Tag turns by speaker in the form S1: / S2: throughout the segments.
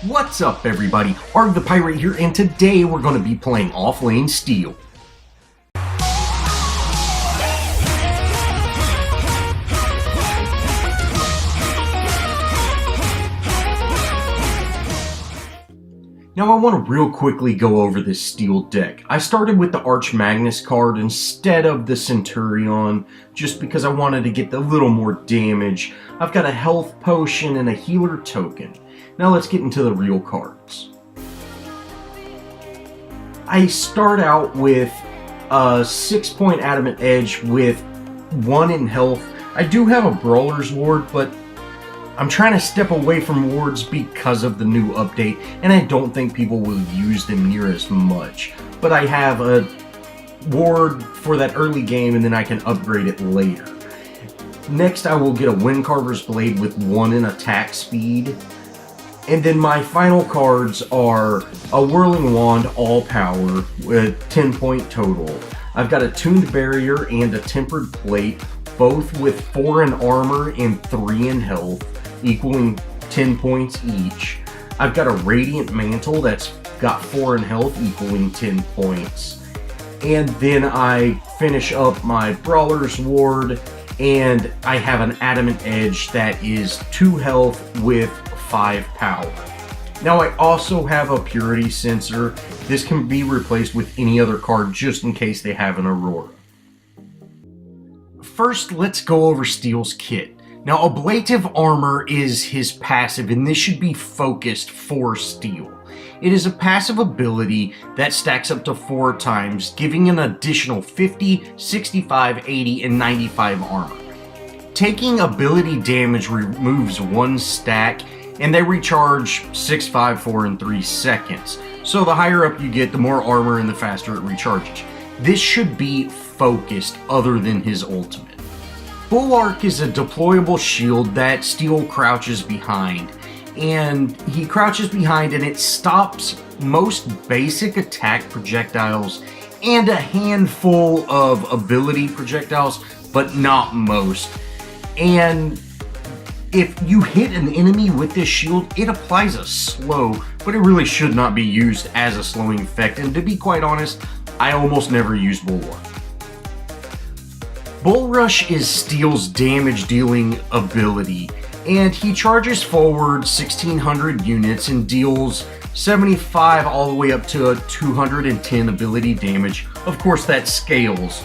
S1: What's up, everybody? Arrg the Pirate here, and today we're going to be playing Offlane Steel. Now I want to real quickly go over this Steel deck. I started with the Arch Magnus card instead of the Centurion, just because I wanted to get a little more damage. I've got a health potion and a healer token. Now let's get into the real cards. I start out with a 6-point Adamant Edge with 1 in health. I do have a Brawler's Ward, but I'm trying to step away from wards because of the new update, and I don't think people will use them near as much. But I have a ward for that early game, and then I can upgrade it later. Next, I will get a Windcarver's Blade with 1 in attack speed. And then my final cards are a Whirling Wand, all power, with 10-point total. I've got a Tuned Barrier and a Tempered Plate, both with 4 in armor and 3 in health, equaling 10 points each. I've got a Radiant Mantle that's got 4 in health, equaling 10 points. And then I finish up my Brawler's Ward, and I have an Adamant Edge that is 2 health with 5 power. Now I also have a Purity Sensor. This can be replaced with any other card just in case they have an Aurora. First, let's go over Steel's kit. Now, Ablative Armor is his passive, and this should be focused for Steel. It is a passive ability that stacks up to 4 times, giving an additional 50, 65, 80, and 95 armor. Taking ability damage removes 1 stack, and they recharge 6, 5, 4, and 3 seconds. So the higher up you get, the more armor and the faster it recharges. This should be focused other than his ultimate. Bulwark is a deployable shield that Steel crouches behind. And he crouches behind and it stops most basic attack projectiles and a handful of ability projectiles, but not most. And if you hit an enemy with this shield, it applies a slow, but it really should not be used as a slowing effect. And to be quite honest, I almost never use Bulwark. Bull Rush is Steel's damage dealing ability, and he charges forward 1600 units and deals 75 all the way up to a 210 ability damage. Of course, that scales.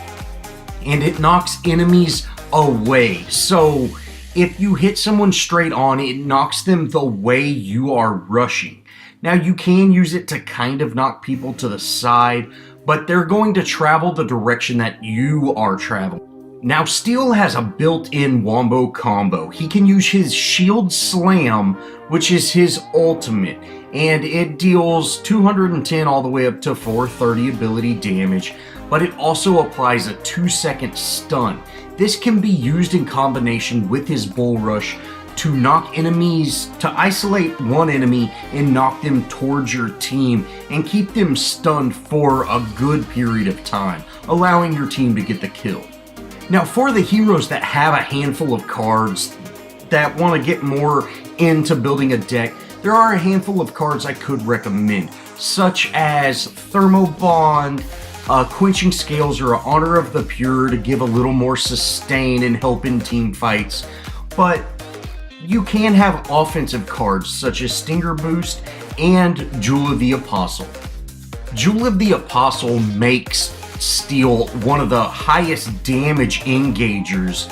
S1: And it knocks enemies away. So if you hit someone straight on, it knocks them the way you are rushing. Now, you can use it to kind of knock people to the side, but they're going to travel the direction that you are traveling. Now, Steel has a built-in wombo combo. He can use his Shield Slam, which is his ultimate, and it deals 210 all the way up to 430 ability damage, but it also applies a 2-second stun. This can be used in combination with his Bull Rush to knock enemies, to isolate one enemy and knock them towards your team and keep them stunned for a good period of time, allowing your team to get the kill. Now, for the heroes that have a handful of cards that want to get more into building a deck, there are a handful of cards I could recommend, such as Thermo Bond, Quenching Scales, or Honor of the Pure to give a little more sustain and help in team fights. But you can have offensive cards such as Stinger Boost and Jewel of the Apostle. Jewel of the Apostle makes Steel one of the highest damage engagers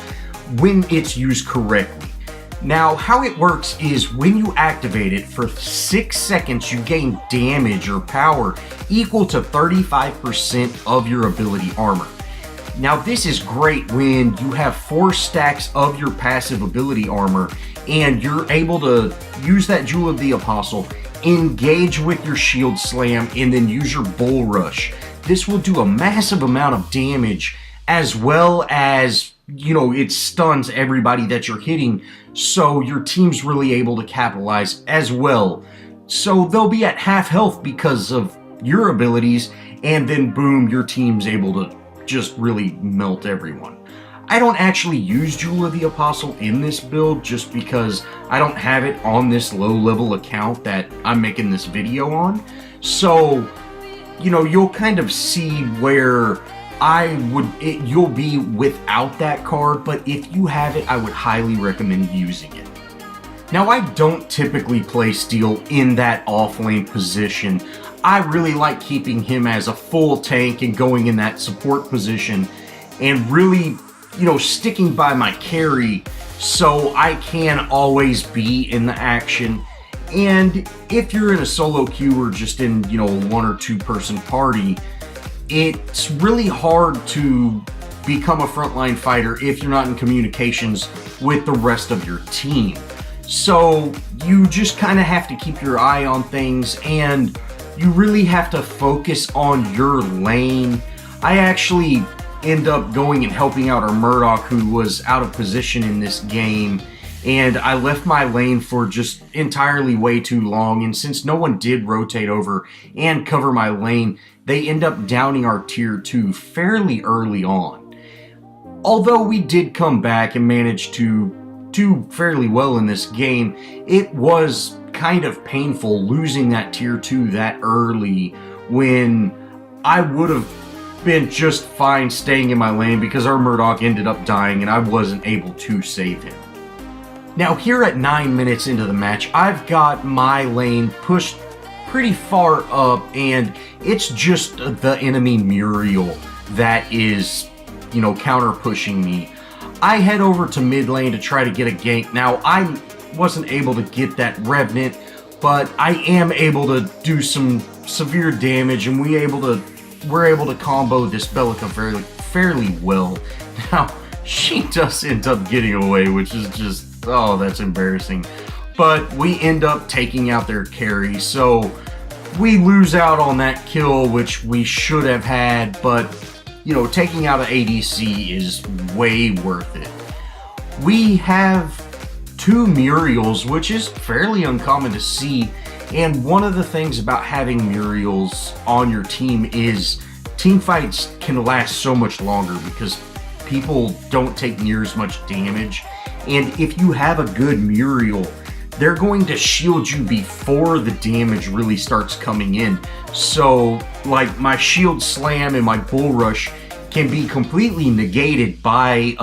S1: when it's used correctly. Now, how it works is when you activate it, for 6 seconds you gain damage or power equal to 35% of your ability armor. Now, this is great when you have 4 stacks of your passive ability armor and you're able to use that Jewel of the Apostle, engage with your Shield Slam, and then use your Bull Rush. This will do a massive amount of damage, as well as, it stuns everybody that you're hitting, so your team's really able to capitalize as well. So they'll be at half health because of your abilities, and then boom, your team's able to just really melt everyone. I don't actually use Jewel of the Apostle in this build just because I don't have it on this low-level account that I'm making this video on. So, you know, you'll kind of see where you'll be without that card, but if you have it, I would highly recommend using it. Now, I don't typically play Steel in that off-lane position. I really like keeping him as a full tank and going in that support position and really, you know, sticking by my carry so I can always be in the action. And if you're in a solo queue or just in, you know, a 1 or 2 person party, it's really hard to become a frontline fighter if you're not in communications with the rest of your team. So you just kind of have to keep your eye on things, and you really have to focus on your lane. I actually end up going and helping out our Murdoch, who was out of position in this game, and I left my lane for just entirely way too long, and since no one did rotate over and cover my lane, they end up downing our tier 2 fairly early on. Although we did come back and manage to do fairly well in this game, it was kind of painful losing that tier 2 that early when I would have been just fine staying in my lane because our Murdoch ended up dying and I wasn't able to save him. Now here at 9 minutes into the match, I've got my lane pushed pretty far up, and it's just the enemy Muriel that is, you know, counter pushing me. I head over to mid lane to try to get a gank. Now, I wasn't able to get that Revenant, but I am able to do some severe damage, and we're able to combo this Belica fairly well. Now, she does end up getting away, which is just, oh, that's embarrassing. But we end up taking out their carry, so we lose out on that kill, which we should have had, but you know, taking out an ADC is way worth it. We have 2 Muriels, which is fairly uncommon to see, and one of the things about having Muriels on your team is team fights can last so much longer because people don't take near as much damage, and if you have a good Muriel, they're going to shield you before the damage really starts coming in. So, like, my shield slam and my bull rush can be completely negated by,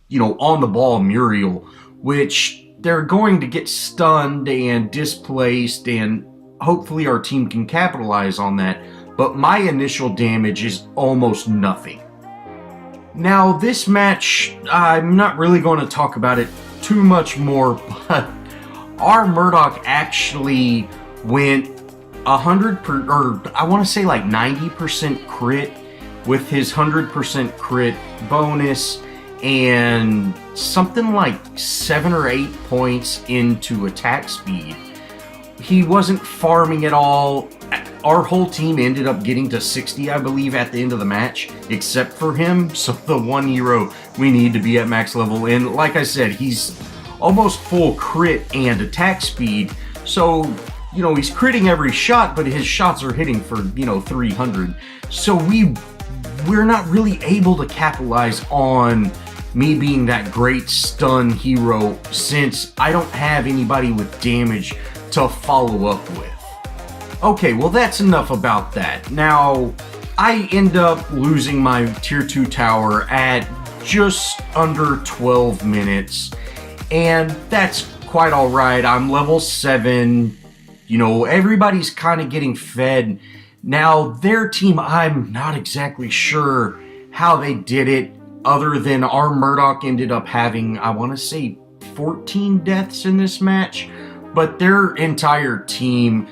S1: you know, on the ball Muriel, which they're going to get stunned and displaced, and hopefully our team can capitalize on that. But my initial damage is almost nothing. Now, this match, I'm not really going to talk about it too much more, but our Murdoch actually went 90% crit with his 100% crit bonus and something like 7 or 8 points into attack speed. He wasn't farming at all. Our whole team ended up getting to 60, I believe, at the end of the match, except for him. So the one hero we need to be at max level. And like I said, he's almost full crit and attack speed, so, you know, he's critting every shot, but his shots are hitting for, you know, 300. So we're not really able to capitalize on me being that great stun hero since I don't have anybody with damage to follow up with. Okay, well, that's enough about that. Now, I end up losing my tier 2 tower at just under 12 minutes. And that's quite alright. I'm level 7. You know, everybody's kind of getting fed. Now, their team, I'm not exactly sure how they did it, other than our Murdoch ended up having, I want to say, 14 deaths in this match. But their entire team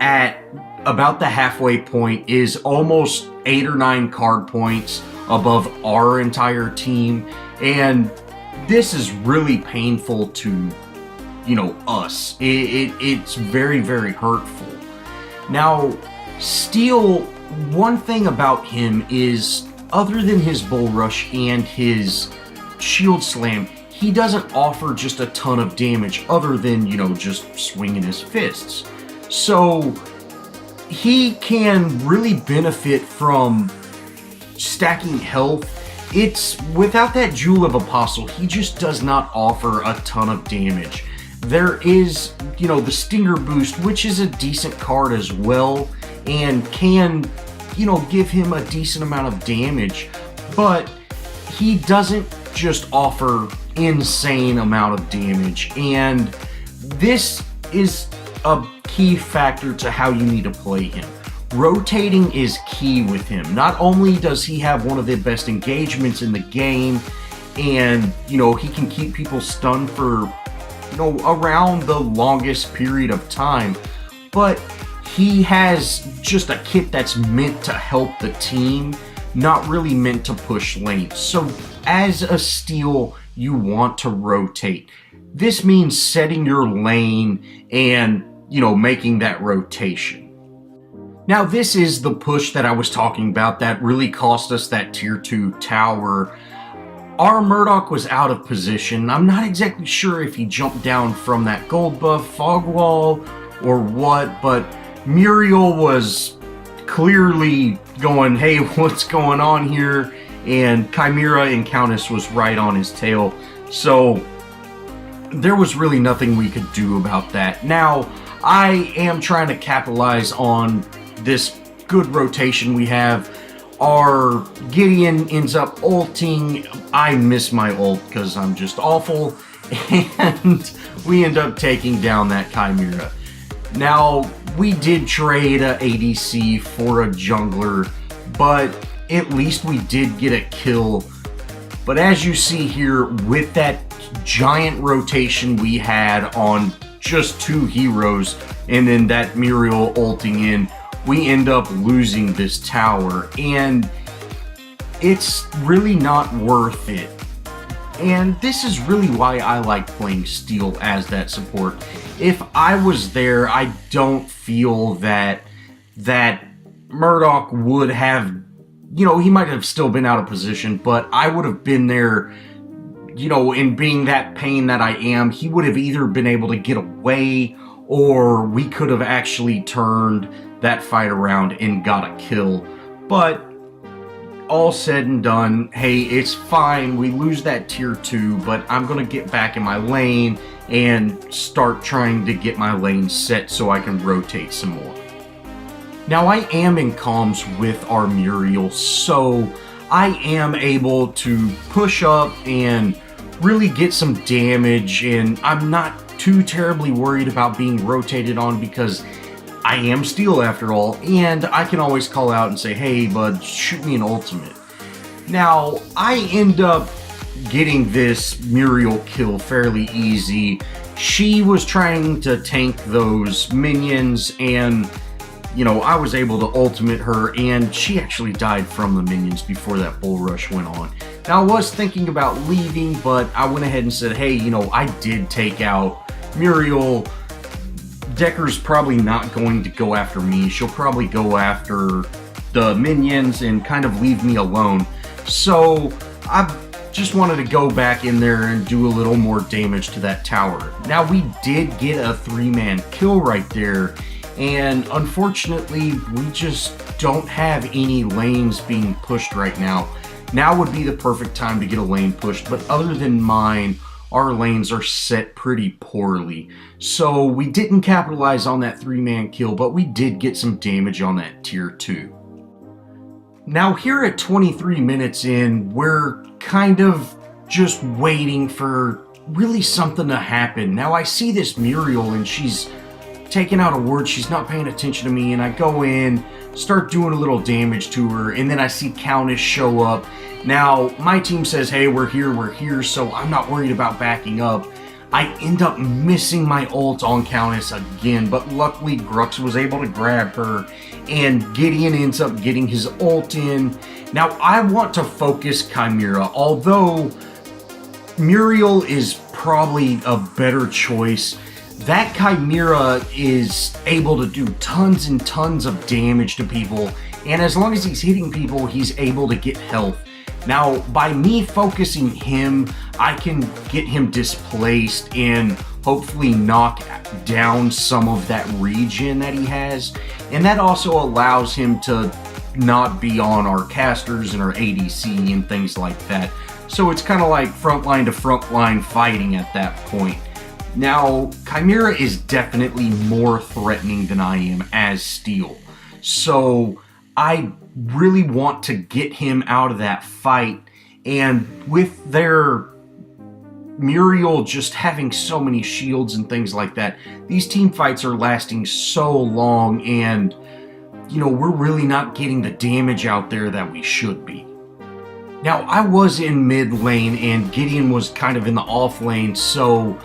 S1: at about the halfway point is almost 8 or 9 card points above our entire team. And this is really painful to, you know, us. It's very, very hurtful. Now, Steel, one thing about him is, other than his bull rush and his shield slam, he doesn't offer just a ton of damage other than, you know, just swinging his fists. So he can really benefit from stacking health it's without that Jewel of Apostle, he just does not offer a ton of damage. There is, the Stinger Boost, which is a decent card as well, and can, give him a decent amount of damage, but he doesn't just offer insane amount of damage, and this is a key factor to how you need to play him. Rotating is key with him. Not only does he have one of the best engagements in the game, and he can keep people stunned for around the longest period of time, but he has just a kit that's meant to help the team, not really meant to push lanes. So as a steal, you want to rotate. This means setting your lane and making that rotation. Now this is the push that I was talking about that really cost us that tier 2 tower. Our Murdoch was out of position. I'm not exactly sure if he jumped down from that gold buff fog wall or what, but Muriel was clearly going, hey, what's going on here? And Chimera and Countess was right on his tail. So there was really nothing we could do about that. Now, I am trying to capitalize on this good rotation we have. Our Gideon ends up ulting. I miss my ult because I'm just awful. And we end up taking down that Chimera. Now, we did trade a ADC for a jungler, but at least we did get a kill. But as you see here, with that giant rotation we had on just 2 heroes, and then that Muriel ulting in, we end up losing this tower, and it's really not worth it. And this is really why I like playing Steel as that support. If I was there, I don't feel that Murdoch would have, he might have still been out of position, but I would have been there, in being that pain that I am. He would have either been able to get away, or we could have actually turned that fight around and got a kill. But all said and done, hey, it's fine. We lose that tier 2, but I'm going to get back in my lane and start trying to get my lane set so I can rotate some more. Now, I am in comms with our Muriel, so I am able to push up and really get some damage, and I'm not too terribly worried about being rotated on because I am Steel after all, and I can always call out and say, hey bud, shoot me an ultimate. Now, I end up getting this Muriel kill fairly easy. She was trying to tank those minions, and I was able to ultimate her, and she actually died from the minions before that bull rush went on. Now, I was thinking about leaving, but I went ahead and said, hey, I did take out Muriel. Decker's probably not going to go after me. She'll probably go after the minions and kind of leave me alone. So I just wanted to go back in there and do a little more damage to that tower. Now, we did get a 3-man kill right there, and unfortunately, we just don't have any lanes being pushed right now. Now would be the perfect time to get a lane pushed, but other than mine, our lanes are set pretty poorly. So we didn't capitalize on that 3-man kill, but we did get some damage on that tier 2. Now here at 23 minutes in, we're kind of just waiting for really something to happen. Now I see this Muriel and she's taking out a ward, she's not paying attention to me, and I go in, start doing a little damage to her, and then I see Countess show up. Now, my team says, hey, we're here, so I'm not worried about backing up. I end up missing my ult on Countess again, but luckily Grux was able to grab her, and Gideon ends up getting his ult in. Now, I want to focus Chimera, although Muriel is probably a better choice. That Chimera is able to do tons and tons of damage to people, and as long as he's hitting people, he's able to get health. Now, by me focusing him, I can get him displaced and hopefully knock down some of that regen that he has, and that also allows him to not be on our casters and our ADC and things like that. So it's kind of like frontline to frontline fighting at that point. Now, Chimera is definitely more threatening than I am as Steel. So I really want to get him out of that fight. And with their Muriel just having so many shields and things like that, these team fights are lasting so long, and you know, we're really not getting the damage out there that we should be. Now, I was in mid lane and Gideon was kind of in the off lane, so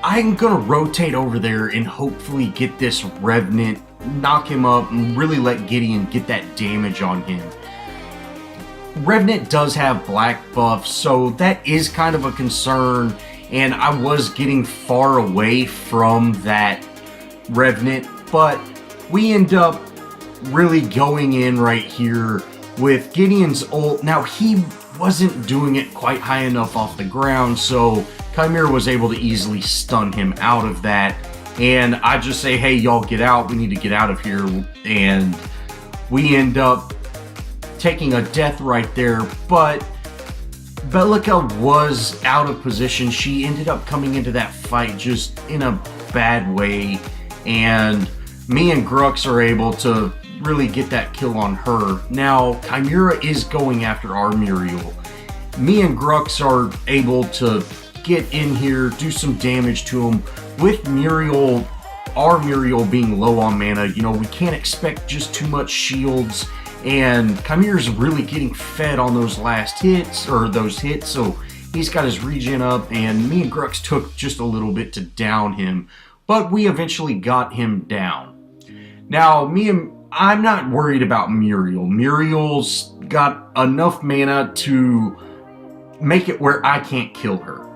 S1: I'm gonna rotate over there and hopefully get this Revenant, knock him up, and really let Gideon get that damage on him. Revenant does have black buff, so that is kind of a concern, and I was getting far away from that Revenant, but we end up really going in right here with Gideon's ult. Now, he wasn't doing it quite high enough off the ground, so Chimera was able to easily stun him out of that, and I just say, hey, y'all get out, we need to get out of here, and we end up taking a death right there. But Belica was out of position. She ended up coming into that fight just in a bad way, and me and Grux are able to really get that kill on her. Now, Chimera is going after our Muriel. Me and Grux are able to get in here, do some damage to him. With Muriel, our Muriel being low on mana, you know, we can't expect just too much shields, and Chimera's really getting fed on those last hits, or those hits, so he's got his regen up, and me and Grux took just a little bit to down him, but we eventually got him down. Now, I'm not worried about Muriel. Muriel's got enough mana to make it where I can't kill her.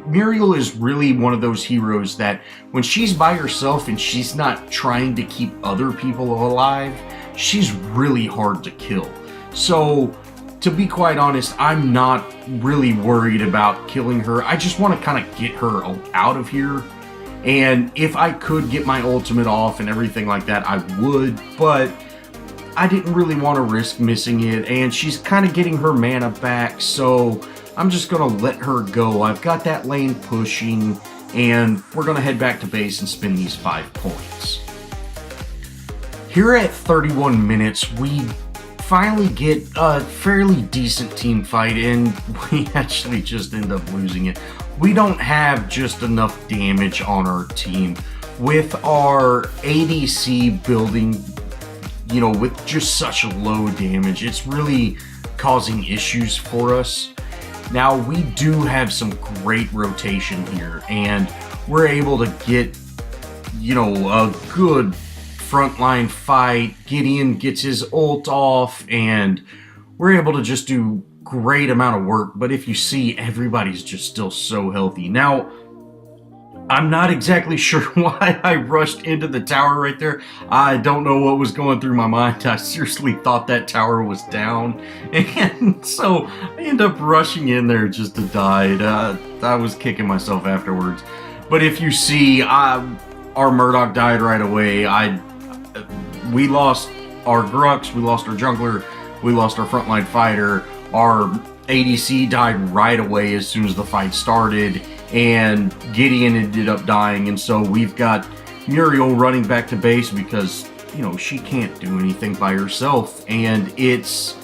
S1: Muriel is really one of those heroes that when she's by herself and she's not trying to keep other people alive, she's really hard to kill. So, to be quite honest, I'm not really worried about killing her. I just want to kind of get her out of here. And if I could get my ultimate off and everything like that, I would, but I didn't really want to risk missing it, and she's kind of getting her mana back, so I'm just going to let her go. I've got that lane pushing, and we're going to head back to base and spend these 5 points. Here at 31 minutes, we finally get a fairly decent team fight, and we actually just end up losing it. We don't have just enough damage on our team. With our ADC building, you know, with just such low damage, it's really causing issues for us. Now, we do have some great rotation here, and we're able to get, you know, a good frontline fight. Gideon gets his ult off, and we're able to just do great amount of work. But if you see, everybody's just still so healthy. Now, I'm not exactly sure why I rushed into the tower right there. I don't know what was going through my mind. I seriously thought that tower was down, and so I ended up rushing in there just to die. I was kicking myself afterwards. But if you see, our Murdoch died right away. We lost our Grux, we lost our jungler, we lost our frontline fighter. Our ADC died right away as soon as the fight started, and Gideon ended up dying, and so we've got Muriel running back to base because, you know, she can't do anything by herself, and it's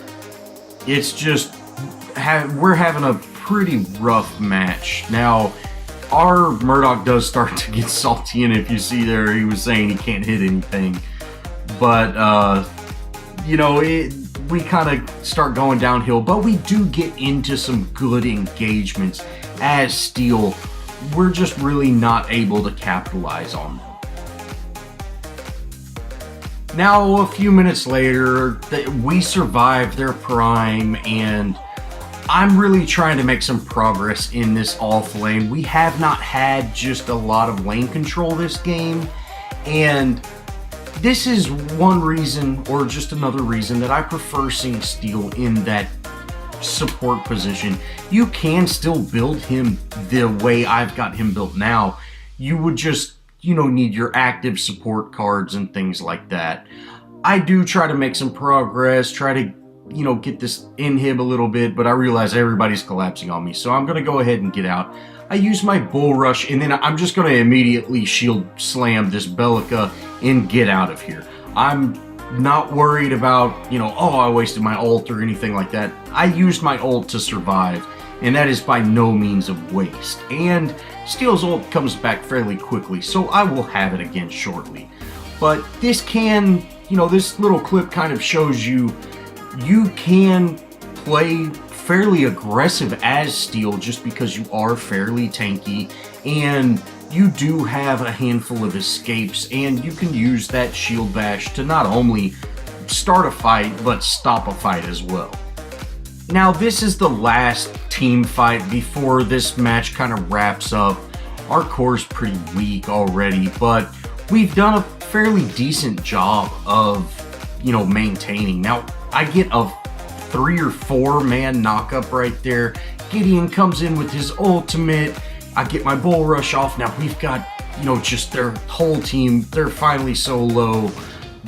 S1: just, we're having a pretty rough match. Now, our Murdoch does start to get salty, and if you see there, he was saying he can't hit anything, but, you know, we kind of start going downhill, but we do get into some good engagements as Steel. We're just really not able to capitalize on them. Now, a few minutes later, we survived their prime, and I'm really trying to make some progress in this off lane. We have not had just a lot of lane control this game, and this is one reason, or just another reason, that I prefer seeing Steel in that support position. You can still build him the way I've got him built now. You would just, you know, need your active support cards and things like that. I do try to make some progress, try to, get this inhib a little bit, but I realize everybody's collapsing on me, so I'm going to go ahead and get out. I use my bull rush, and then I'm just going to immediately shield slam this Bellica and get out of here. I'm not worried about, oh, I wasted my ult or anything like that. I used my ult to survive, and that is by no means a waste. And Steel's ult comes back fairly quickly, so I will have it again shortly. But this can, this little clip kind of shows you can play fairly aggressive as Steel just because you are fairly tanky and you do have a handful of escapes, and you can use that shield bash to not only start a fight but stop a fight as well. Now this is the last team fight before this match kind of wraps up. Our core's pretty weak already, but we've done a fairly decent job of, maintaining. Now I get a 3 or 4 man knockup right there. Gideon comes in with his ultimate. I get my bull rush off. Now we've got, just their whole team. They're finally so low,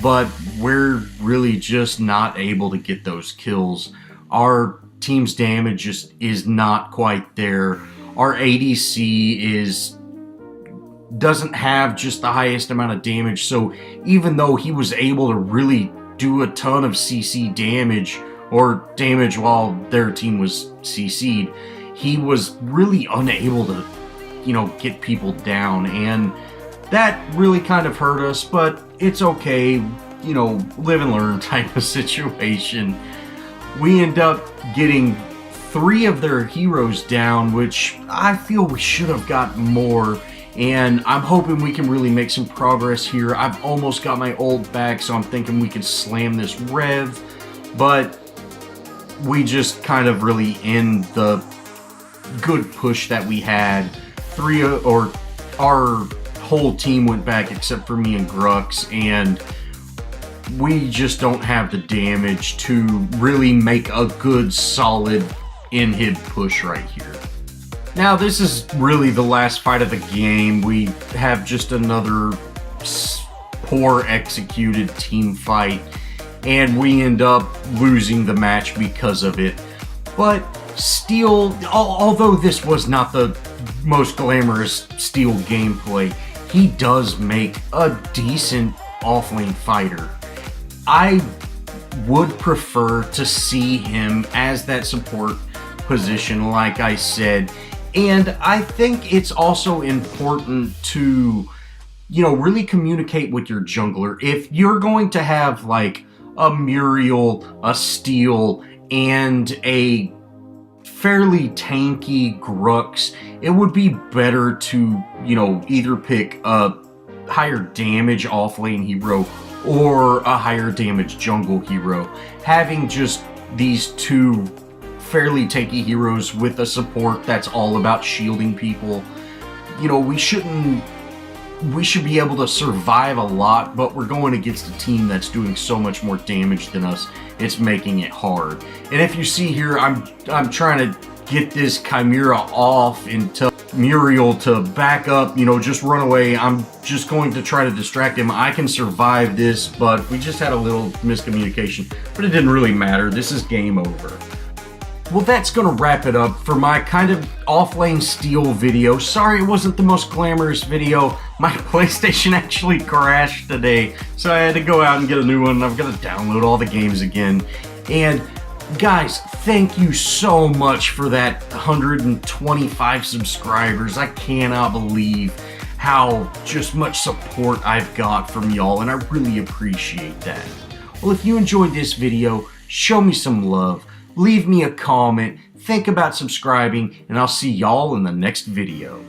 S1: but we're really just not able to get those kills. Our team's damage just is not quite there. Our ADC doesn't have just the highest amount of damage, so even though he was able to really do a ton of CC damage, or damage while their team was CC'd, he was really unable to, get people down, and that really kind of hurt us, but it's okay, live and learn type of situation. We end up getting 3 of their heroes down, which I feel we should have got more, and I'm hoping we can really make some progress here. I've almost got my ult back, so I'm thinking we can slam this Rev, but we just kind of really end the good push that we had. Our whole team went back except for me and Grux, and we just don't have the damage to really make a good solid inhib push right here. Now this is really the last fight of the game. We have just another poor executed team fight, and we end up losing the match because of it. But Steel, although this was not the most glamorous Steel gameplay, he does make a decent offlane fighter. I would prefer to see him as that support position, like I said, and I think it's also important to, really communicate with your jungler. If you're going to have like a Muriel, a Steel, and a fairly tanky Grux, it would be better to, either pick a higher damage offlane hero or a higher damage jungle hero. Having just these 2 fairly tanky heroes with a support that's all about shielding people, we should be able to survive a lot, but we're going against a team that's doing so much more damage than us. It's making it hard. And if you see here, I'm trying to get this Chimera off and tell Muriel to back up, just run away. I'm just going to try to distract him. I can survive this, but we just had a little miscommunication, but it didn't really matter. This is game over. Well, that's going to wrap it up for my kind of offlane Steel video. Sorry it wasn't the most glamorous video. My PlayStation actually crashed today, so I had to go out and get a new one. I've got to download all the games again. And guys, thank you so much for that 125 subscribers. I cannot believe how just much support I've got from y'all, and I really appreciate that. Well, if you enjoyed this video, show me some love. Leave me a comment, think about subscribing, and I'll see y'all in the next video.